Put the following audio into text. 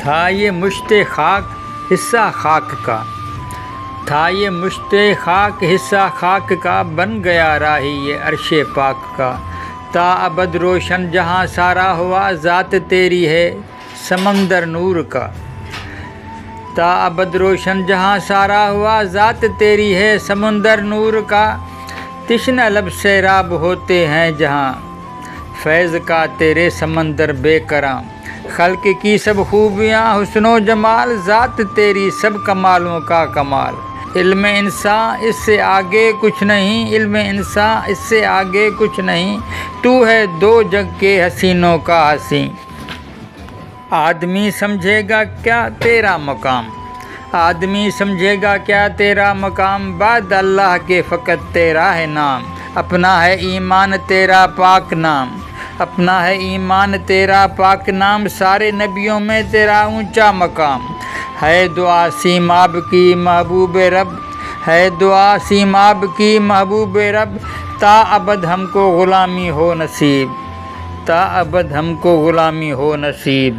تھا یہ مشت خاک حصہ خاک کا، تھا یہ مشت خاک حصہ خاک کا، بن گیا راہی یہ عرش پاک کا۔ تا ابد روشن جہاں سارا ہوا، ذات تیری ہے سمندر نور کا۔ تا ابد روشن جہاں سارا ہوا، ذات تیری ہے سمندر نور کا۔ تشنہ لب سیراب ہوتے ہیں جہاں، فیض کا تیرے سمندر بے کراں۔ خلق کی سب خوبیاں حسن و جمال، ذات تیری سب کمالوں کا کمال۔ علم انسان اس سے آگے کچھ نہیں، علم انسان اس سے آگے کچھ نہیں، تو ہے دو جگ کے حسینوں کا حسین۔ آدمی سمجھے گا کیا تیرا مقام، آدمی سمجھے گا کیا تیرا مقام، بعد اللہ کے فقط تیرا ہے نام۔ اپنا ہے ایمان تیرا پاک نام، اپنا ہے ایمان تیرا پاک نام، سارے نبیوں میں تیرا اونچا مقام۔ ہے دعا سیماب کی محبوب رب، ہے دعا سیماب کی محبوب رب، تا ابد ہم کو غلامی ہو نصیب، تا ابد ہم کو غلامی ہو نصیب۔